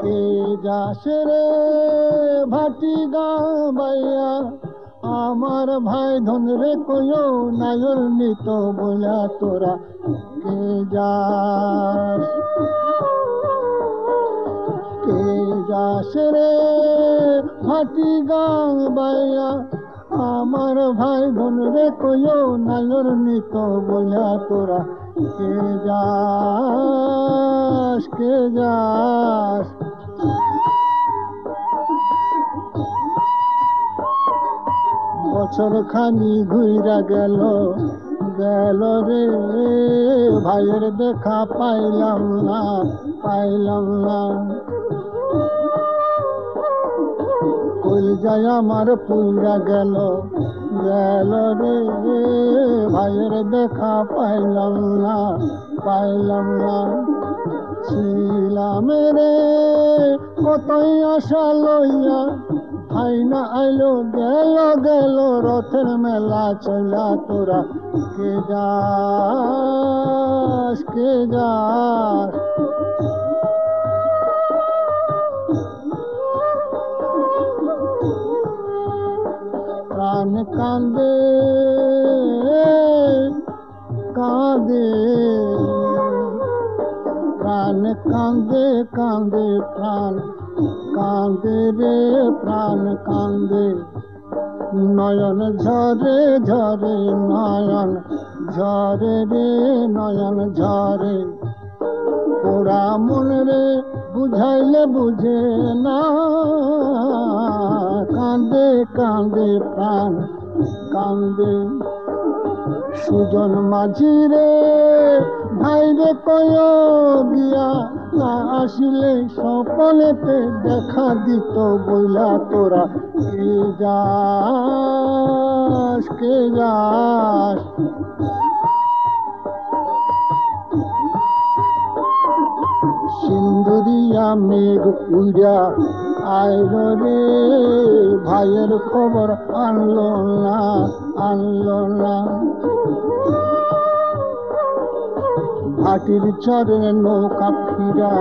কে যাস রে ভাটি গাবাইয়া আমার ভাই ধন রে কয়ো নায়র নিত বইলা তোরা কে যাস কে যাস রে ভাটি গাবাইয়া আমার ভাই ধন রে কয়ো নায়র নিত বইলা তোরা কে যাস কে যাস বছর খানি ঘুইরা গেল গেল রে ভাইয়ের দেখা পাইলাম না কইল যায় আমার পুইরা গেল গেল রে ভাইয়ের দেখা পাইলাম না ছিলাম রে কতই আশা লইয়া ভাই না আইলো গেল রথের মেলা চলা তোরা কে যাস প্রাণ কান্দে প্রাণ কান্দে প্রাণ কান্দে রে প্রাণ কান্দে নয়ন ঝরে নয়ন ঝরে রে নয়ন ঝরে পোড়া মন রে বুঝাইলে বুঝে না কান্দে প্রাণ কান্দে সুজন মাঝি রে ভাই রে কয় গিয়া না আসিলে সপনেতে দেখা দিত বইলা তোরা কে যাস সিন্দুরিয়া মেঘ উড়া আইল রে ভাইয়ের খবর আনলো না ভাটির চরে নৌকা ফিরা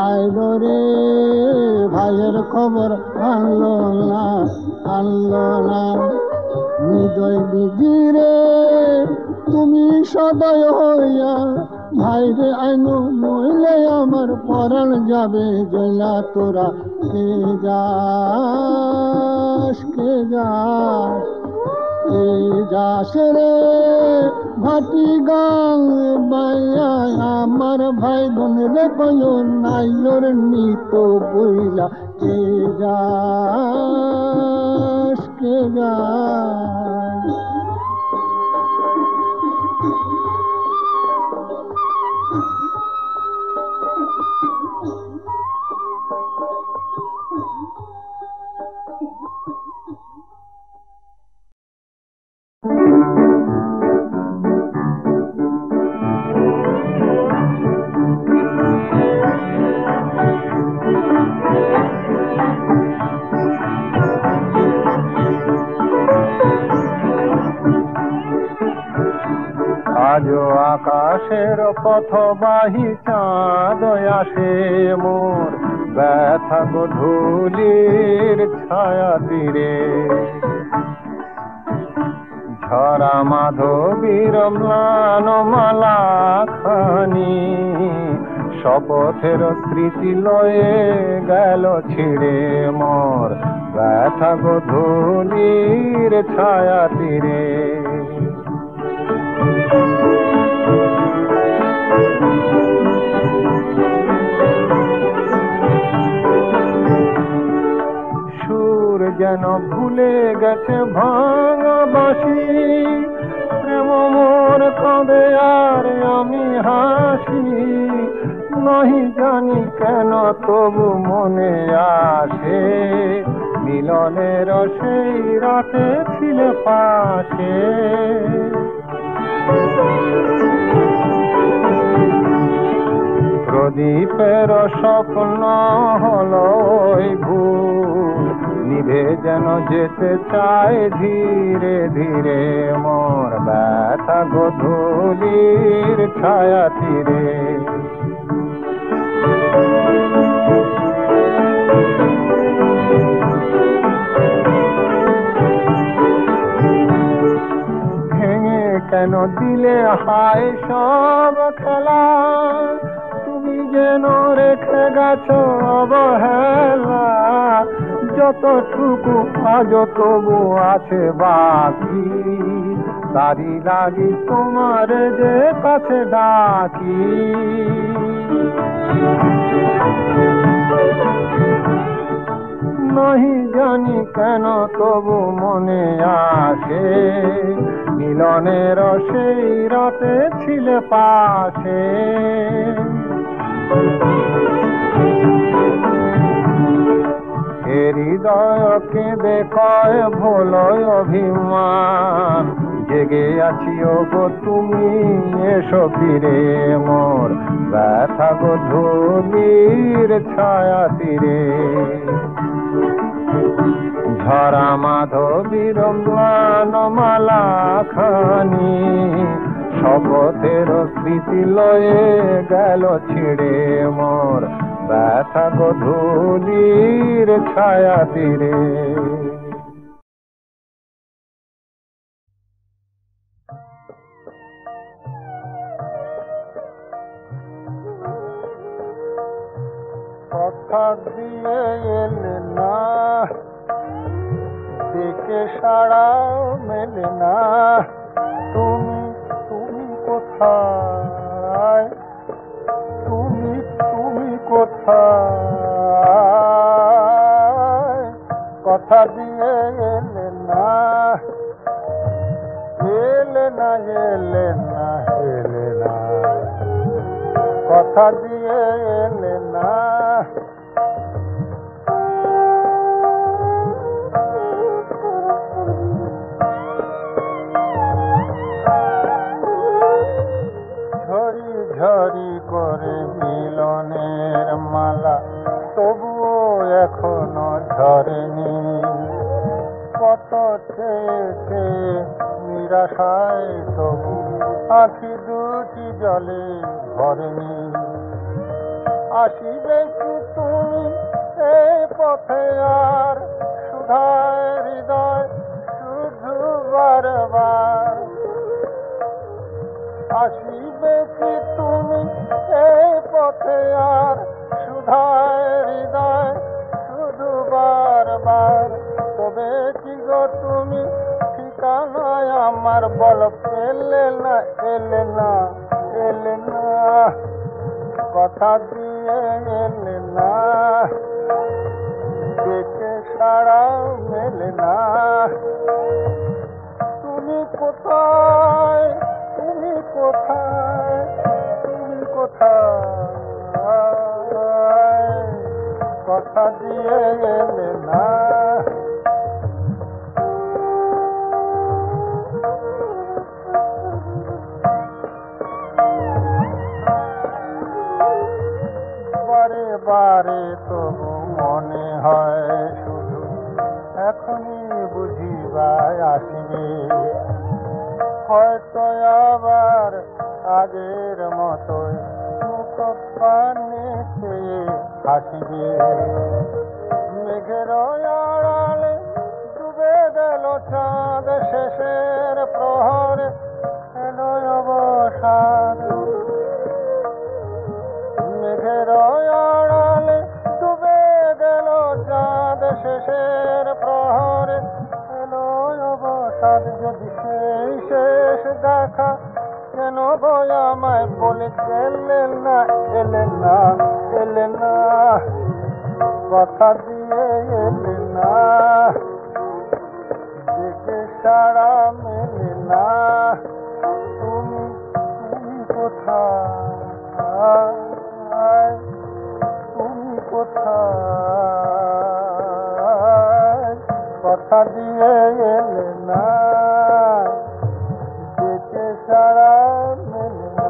আইল রে ভাইয়ের খবর আনলো না হৃদয় বিজিরে তুমি সদয় হইয়া ভাইরে আইনো নইলে আমার পরাণ যাবে জয়লা তোরা কে যাস রে ভাটি গাং বাইয়া আমার ভাই বোন রে কয় নাইলোর নিত বইলা কে যাস আজও আকাশের পথবাহী চাঁদ আসে মোর ব্যথা গধূলির ছায়া তীরে ঝরা মাধবীর ম্লান মালা খানি শপথের স্মৃতি লয়ে গেল ছিড়ে মোর ব্যথা গধূলির ছায়া তীরে সুর যেন ভুলে গেছে ভাঙা বাঁশি প্রেম মোর কাঁদে আর আমি হাসি নহি জানি কেন তবু মনে আসে মিলনের সেই রাতে ছিলে পাশে প্রদীপের স্বপ্ন হলো ভুল নিভে যেন যেতে চায় ধীরে ধীরে মোর ব্যথা গধূলির ছায়া তীরে কেন দিলে হায় সব খেলা, তুমি যেন রেখে গেছো অবহেলা, যতটুকু আজ তবু আছে বাকি, তারি লাগি তোমার যে কাছে ডাকি। নহি জানি কেন তবু মনে আসে, মিলনের সেই রাতে ছিলে পাশে। হৃদয় কেঁদে কয় ভোলয় অভিমান, জেগে আছি ওগো তুমি এসো ফিরে, মোর ব্যথা গো ধুলির ছায়া তীরে। ঝরা মাধবীর ম্লান মালা খানি, শপথের স্মৃতি লয়ে গেল ছিড়ে, মোর ব্যথা গো ধুলির ছায়া তীরে। কথা দিয়ে এলে না, দেখে সাড়াও মেলে না, তুমি তুমি কোথায়, তুমি তুমি কোথায়, কথা দিয়ে এলে না, এলে না এলে না এলে না, কথা দিয়ে এলে না। ঝরি ঝরি করে মিলনের মালা, তবুও এখনো ঝরেনি, কত চেয়েছে নিরাশায় তবু আঁখি দুটি জলে ভরেনি। আসিবে কি তুমি এই পথে আর, সুধায় হৃদয় শুধু বারবার, আসিবে কি তুমি এই পথে আর, সুধায় হৃদয় শুধু বারবার, তবে কি গো তুমি ঠিকানায় আমার বল, এলে না এলে না এলে না, কথা দিয়ে এলে না, দেখে সাড়াও মেলে না। তুমি কোথায়, তুমি কোথায়, তুমি কোথায়, কথা দিয়ে এলে না। বারে বারে তবু মনে হয় শুধু এখনই বুঝিবায় আসিবে, হয়তো আবার আগের মতোই মুখ পানে চেয়ে হাসিবে। মেঘের আড়ালে ডুবে গেল চাঁদ, শেষের প্রহরে এলো অবসাদ। মেঘের আড়ালে ডুবে গেল চাঁদ, শেষের প্রহরে এলো অবসাদ। যদি সেই শেষ দেখা কেন গো আমায় বলে এলে না এলে না এলে না, কথা দিয়ে এলে না, দেখে সাড়া মেলে না। তুমি তুমি কোথায়, তুমি কোথায়, কথা দিয়ে এলে না, দেখে সাড়া মেলে না।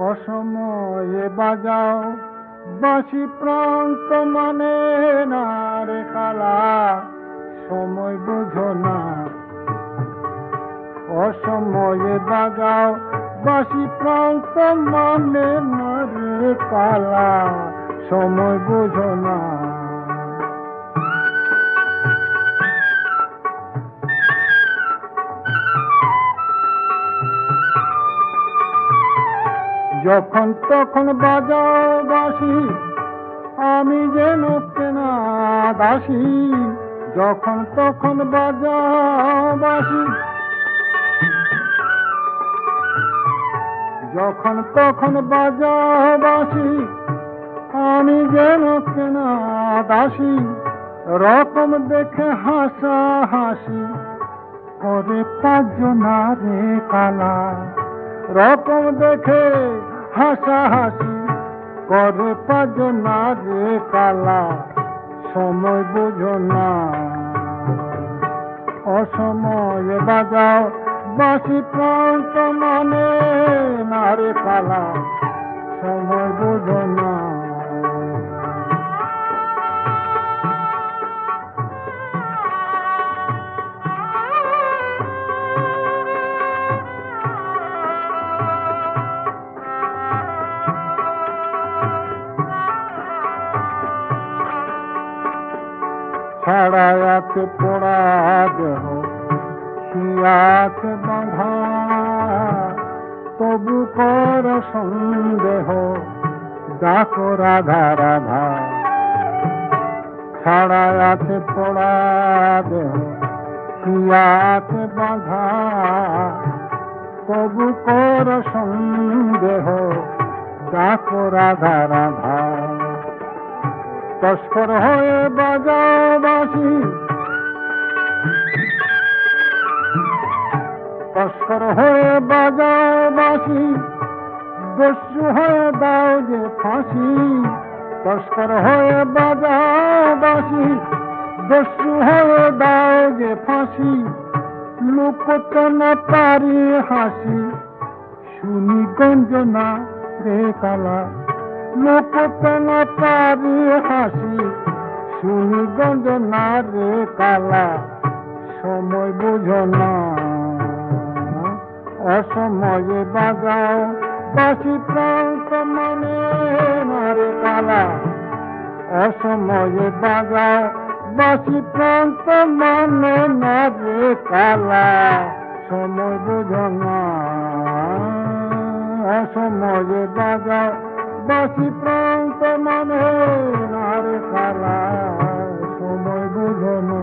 অসময়ে বাজাও বাঁশি প্রান্ত মানে না রে কালা, সময় বুঝো না। অসময়ে বাজাও বাঁশি প্রান্ত মানে না রে কালা, সময় বুঝো না। যখন তখন বাজাও বাঁশি, আমি যেন কেনা দাসী। যখন তখন বাজাও বাঁশি, যখন তখন বাজাও বাঁশি, আমি যেন কেনা দাসী। রকম দেখে হাসা হাসি করে পাঁচজনা রে কালা, রকম দেখে হাসা হাসি করে পাঁচজনা রে কালা, সময় বুঝো না। অসময়ে বাজাও বাঁশি প্রান্ত মানে না রে কালা, সময় বুঝো না। ছাড়া আছে পোড়া দেহ, আছে বাঁধা, তবু কর সন্দেহ, ডাকো রাধা রাধা। ছাড়া আছে পোড়া দেহ, আছে বাঁধা, তবু কর সন্দেহ, ডাকো রাধা রাধা। তস্কর হয়ে বাজাও বাঁশি, তস্কর হয়ে বাজাও বাঁশি, দস্যু হয়ে দাও যে ফাঁসি। তস্কর হয়ে বাজাও বাঁশি, দস্যু হয়ে দাও যে ফাঁসি। লুকোতে না পারি হাসি, শুনি গঞ্জনা রে কালা। লুকোতে না পারি হাসি, শুনি গঞ্জনা রে কালা, সময় বুঝো না। অসময়ে বাজাও বাঁশি প্রান্ত মানে না রে কালা, অসময়ে বাজাও বাঁশি প্রান্ত মানে না রে কালা, সময় বুঝো না। অসময়ে বাজাও বাঁশি প্রান্ত মানে না রে কালা, সময় বুঝো না।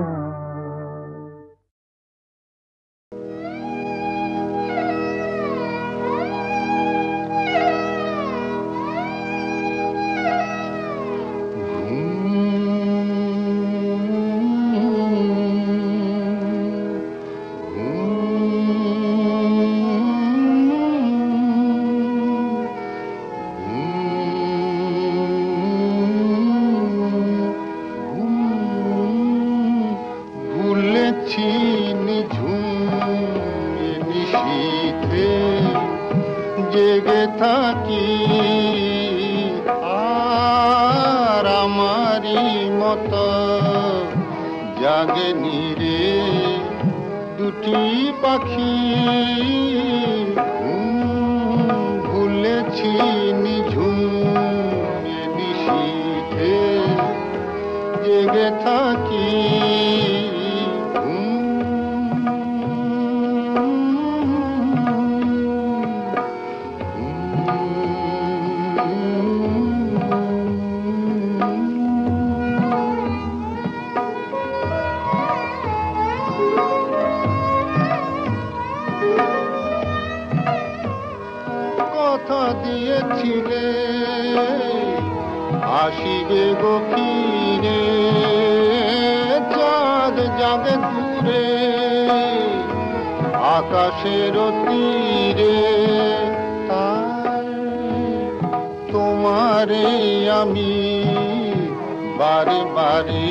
জেগে থাকি আর আমারি মতো জাগেনি রে দুটি পাখি। ভুলেছি নিঝুম নিশীথে জেগে থাকি। কথা দিয়েছিলে আসিবে গো ফিরে, চাঁদ জাগে দূরে আকাশের তীরে। তাই তোমারে আমি বারে বারে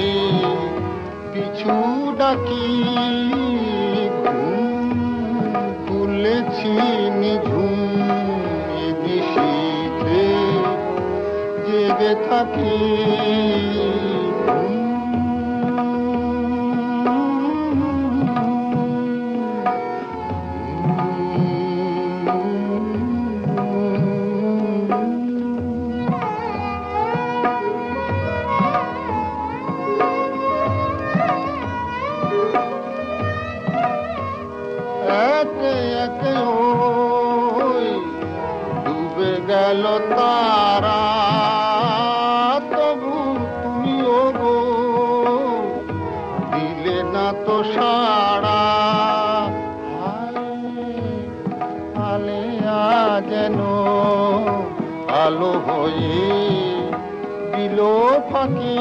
পিছু ডাকি। ভুলেছি নিঝুম নিশি জেগে থাকি একে একে ওই ডুবে গেল তারা তবু তুমিও গো দিলে না তো সাড়া আলেয়া যেন আলো হয়ে দিল ফাঁকি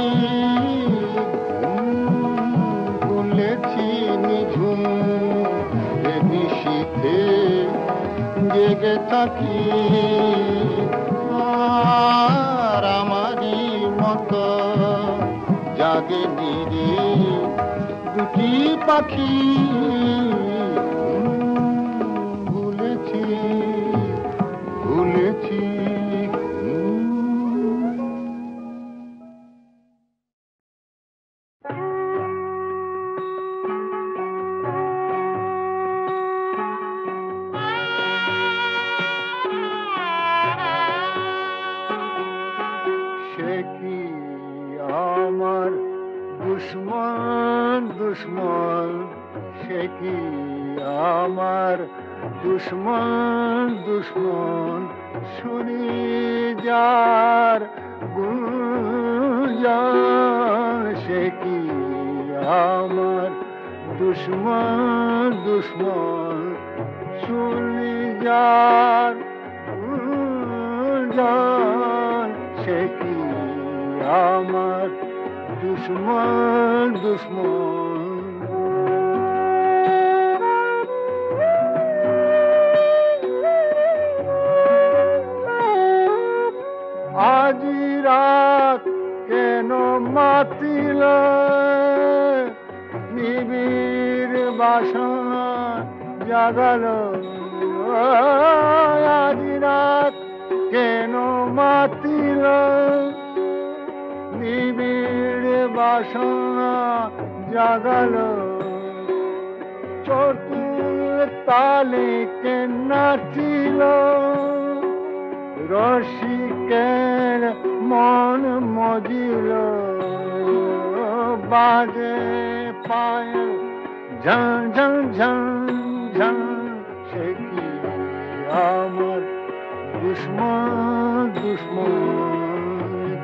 ভুলেছি নিঝুম নিশীথে জেগে থাকি আর আমারই মতো জাগে নিরে দুটি পাখি ভুলেছি ভুলেছি দুশ্মন দুশ্মন সে কি আমার দুশ্মন দুশ্মন শুনি যার গুঞ্জন সে কি আমার দুশ্মন দুশ্মন শুনি যার গুঞ্জন সে কি আমার দুশ্মন দুশ্মন আজি রাত কেন মাতিল নিবিড় বাসনা জাগাল আজি রাত কেন মাতিল নিবিড় বাসনা জাগাল চতুর তালে কে নাচিল রসিকের মন মজিল বাজে পায় ঝন ঝন ঝন ঝন সে কি আমার দুশ্মন দুশ্মন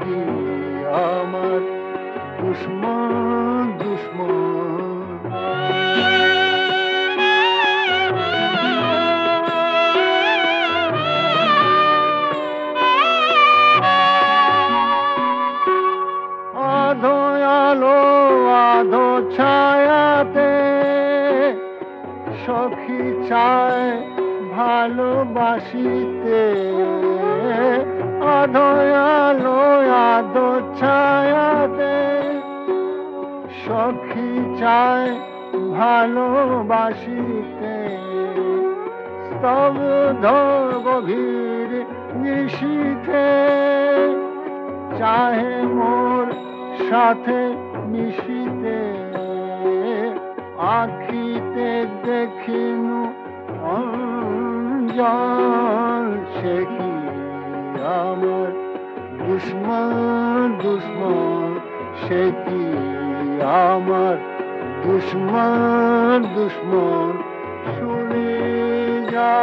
কি আমার দুশ্মন দুশ্মন আধো আলো আধো ছায়াতে সখী চায় ভালোবাসিতে আধো আলো আধো ছায়াতে সখী চায় ভালোবাসিতে স্তব্ধ গভীর নিশীথে চাহে মোর সাথে মিশিতে আখিতে দেখিনু অঞ্জল সে কি আমার দুশ্মন দুশ্মন সে কি আমার দুশ্মন দুশ্মন শুনে যা